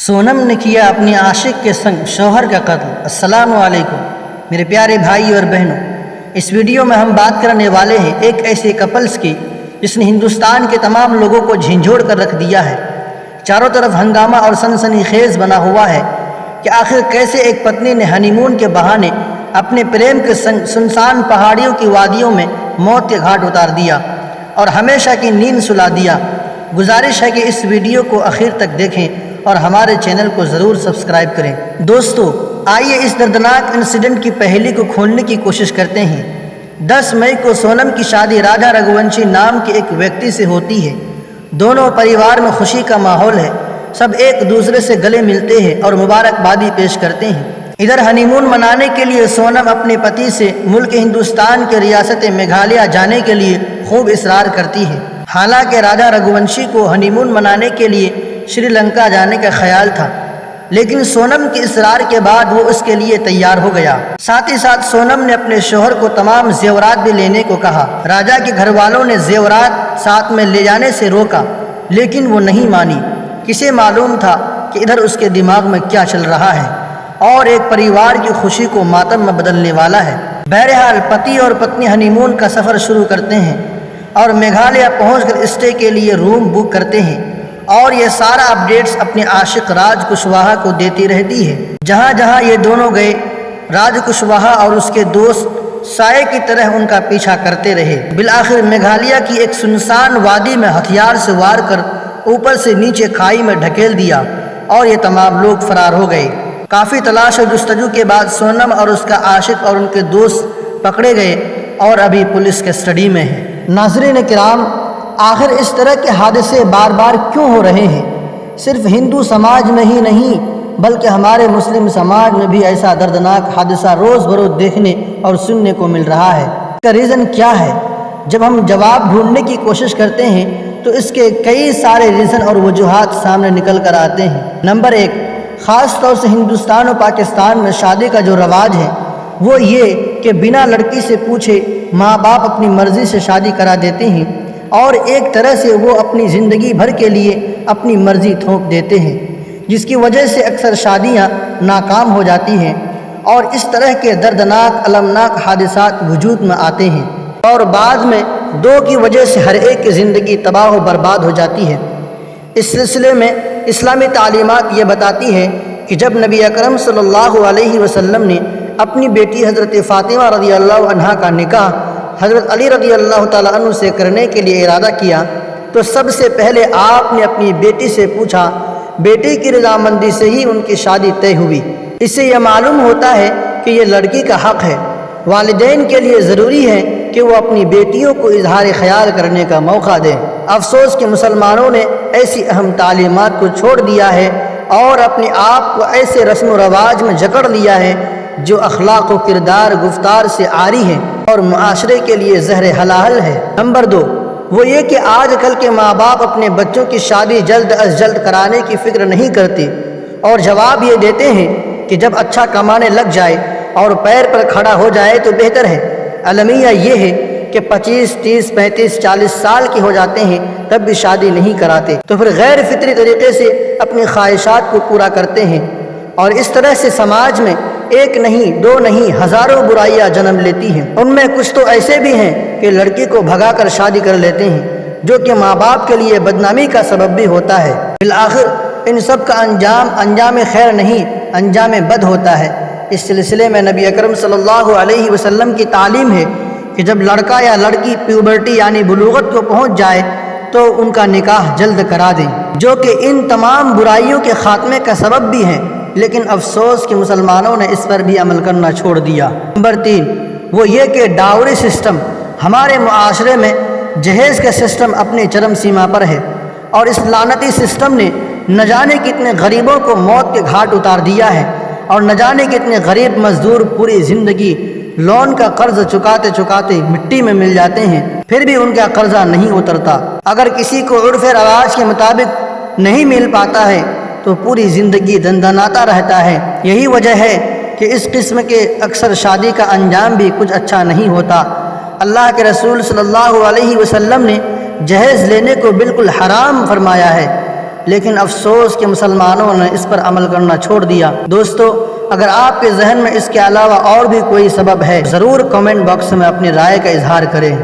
سونم نے کیا اپنی عاشق کے سنگ شوہر کا قتل۔ السلام علیکم میرے پیارے بھائی اور بہنوں، اس ویڈیو میں ہم بات کرنے والے ہیں ایک ایسے کپلز کی جس نے ہندوستان کے تمام لوگوں کو جھنجھوڑ کر رکھ دیا ہے۔ چاروں طرف ہنگامہ اور سنسنی خیز بنا ہوا ہے کہ آخر کیسے ایک پتنی نے ہنی مون کے بہانے اپنے پریم کے سنگ سنسان پہاڑیوں کی وادیوں میں موت کے گھاٹ اتار دیا اور ہمیشہ کی نیند سلا دیا۔ گزارش ہے کہ اس ویڈیو کو آخر تک دیکھیں اور ہمارے چینل کو ضرور سبسکرائب کریں۔ دوستو، آئیے اس دردناک انسیڈنٹ کی پہلی کو کھولنے کی کوشش کرتے ہیں۔ 10 مئی کو سونم کی شادی راجا رگھوونشی نام کے ایک ویکتی سے ہوتی ہے۔ دونوں پریوار میں خوشی کا ماحول ہے، سب ایک دوسرے سے گلے ملتے ہیں اور مبارکبادی پیش کرتے ہیں۔ ادھر ہنی مون منانے کے لیے سونم اپنے پتی سے ملک ہندوستان کے ریاست میگھالیہ جانے کے لیے خوب اصرار کرتی ہے۔ حالانکہ راجا رگھوونشی کو ہنی مون منانے کے لیے شری لنکا جانے کا خیال تھا، لیکن سونم کے اصرار کے بعد وہ اس کے لیے تیار ہو گیا۔ ساتھ ہی ساتھ سونم نے اپنے شوہر کو تمام زیورات بھی لینے کو کہا۔ راجا کے گھر والوں نے زیورات ساتھ میں لے جانے سے روکا، لیکن وہ نہیں مانی۔ کسے معلوم تھا کہ ادھر اس کے دماغ میں کیا چل رہا ہے اور ایک پریوار کی خوشی کو ماتم میں بدلنے والا ہے۔ بہرحال پتی اور پتنی ہنی مون کا سفر شروع کرتے ہیں اور میگھالیہ پہنچ کر اسٹے کے لیے روم بک کرتے ہیں، اور یہ سارا اپڈیٹس اپنے عاشق راج کشواہا کو دیتی رہتی ہے۔ جہاں جہاں یہ دونوں گئے، راج کشواہا اور اس کے دوست سائے کی طرح ان کا پیچھا کرتے رہے۔ بالآخر میگھالیہ کی ایک سنسان وادی میں ہتھیار سے وار کر اوپر سے نیچے کھائی میں ڈھکیل دیا اور یہ تمام لوگ فرار ہو گئے۔ کافی تلاش و جستجو کے بعد سونم اور اس کا عاشق اور ان کے دوست پکڑے گئے اور ابھی پولیس کسٹڈی میں ہیں۔ ناظرین کرام، آخر اس طرح کے حادثے بار بار کیوں ہو رہے ہیں؟ صرف ہندو سماج میں ہی نہیں بلکہ ہمارے مسلم سماج میں بھی ایسا دردناک حادثہ روز بروز دیکھنے اور سننے کو مل رہا ہے۔ اس کا ریزن کیا ہے؟ جب ہم جواب ڈھونڈنے کی کوشش کرتے ہیں تو اس کے کئی سارے ریزن اور وجوہات سامنے نکل کر آتے ہیں۔ نمبر 1، خاص طور سے ہندوستان اور پاکستان میں شادی کا جو رواج ہے وہ یہ کہ بنا لڑکی سے پوچھے ماں باپ اپنی مرضی سے شادی کرا دیتے ہیں اور ایک طرح سے وہ اپنی زندگی بھر کے لیے اپنی مرضی تھوپ دیتے ہیں، جس کی وجہ سے اکثر شادیاں ناکام ہو جاتی ہیں اور اس طرح کے دردناک المناک حادثات وجود میں آتے ہیں اور بعد میں دو کی وجہ سے ہر ایک کی زندگی تباہ و برباد ہو جاتی ہے۔ اس سلسلے میں اسلامی تعلیمات یہ بتاتی ہے کہ جب نبی اکرم صلی اللہ علیہ وسلم نے اپنی بیٹی حضرت فاطمہ رضی اللہ عنہا کا نکاح حضرت علی رضی اللہ تعالیٰ عنہ سے کرنے کے لیے ارادہ کیا تو سب سے پہلے آپ نے اپنی بیٹی سے پوچھا، بیٹی کی رضامندی سے ہی ان کی شادی طے ہوئی۔ اس سے یہ معلوم ہوتا ہے کہ یہ لڑکی کا حق ہے۔ والدین کے لیے ضروری ہے کہ وہ اپنی بیٹیوں کو اظہار خیال کرنے کا موقع دیں۔ افسوس کہ مسلمانوں نے ایسی اہم تعلیمات کو چھوڑ دیا ہے اور اپنے آپ کو ایسے رسم و رواج میں جکڑ لیا ہے جو اخلاق و کردار گفتار سے عاری ہے اور معاشرے کے لیے زہر حلال ہے۔ نمبر 2، وہ یہ کہ آج کل کے ماں باپ اپنے بچوں کی شادی جلد از جلد کرانے کی فکر نہیں کرتے اور جواب یہ دیتے ہیں کہ جب اچھا کمانے لگ جائے اور پیر پر کھڑا ہو جائے تو بہتر ہے۔ المیہ یہ ہے کہ 25، 30، 35، 40 سال کے ہو جاتے ہیں تب بھی شادی نہیں کراتے، تو پھر غیر فطری طریقے سے اپنی خواہشات کو پورا کرتے ہیں اور اس طرح سے سماج میں ایک نہیں، دو نہیں، ہزاروں برائیاں جنم لیتی ہیں۔ ان میں کچھ تو ایسے بھی ہیں کہ لڑکی کو بھگا کر شادی کر لیتے ہیں، جو کہ ماں باپ کے لیے بدنامی کا سبب بھی ہوتا ہے۔ بالآخر ان سب کا انجام خیر نہیں، انجام بد ہوتا ہے۔ اس سلسلے میں نبی اکرم صلی اللہ علیہ وسلم کی تعلیم ہے کہ جب لڑکا یا لڑکی پیوبرٹی یعنی بلوغت کو پہنچ جائے تو ان کا نکاح جلد کرا دیں، جو کہ ان تمام برائیوں کے خاتمے کا سبب بھی ہیں، لیکن افسوس کہ مسلمانوں نے اس پر بھی عمل کرنا چھوڑ دیا۔ نمبر 3، وہ یہ کہ ڈاوری سسٹم ہمارے معاشرے میں جہیز کا سسٹم اپنی چرم سیما پر ہے اور اس لعنتی سسٹم نے نہ جانے کتنے غریبوں کو موت کے گھاٹ اتار دیا ہے اور نہ جانے کتنے غریب مزدور پوری زندگی لون کا قرض چکاتے چکاتے مٹی میں مل جاتے ہیں، پھر بھی ان کا قرضہ نہیں اترتا۔ اگر کسی کو عرف رواج کے مطابق نہیں مل پاتا ہے تو پوری زندگی دندناتا رہتا ہے۔ یہی وجہ ہے کہ اس قسم کے اکثر شادی کا انجام بھی کچھ اچھا نہیں ہوتا۔ اللہ کے رسول صلی اللہ علیہ وسلم نے جہیز لینے کو بالکل حرام فرمایا ہے، لیکن افسوس کہ مسلمانوں نے اس پر عمل کرنا چھوڑ دیا۔ دوستو، اگر آپ کے ذہن میں اس کے علاوہ اور بھی کوئی سبب ہے ضرور کمنٹ باکس میں اپنی رائے کا اظہار کریں۔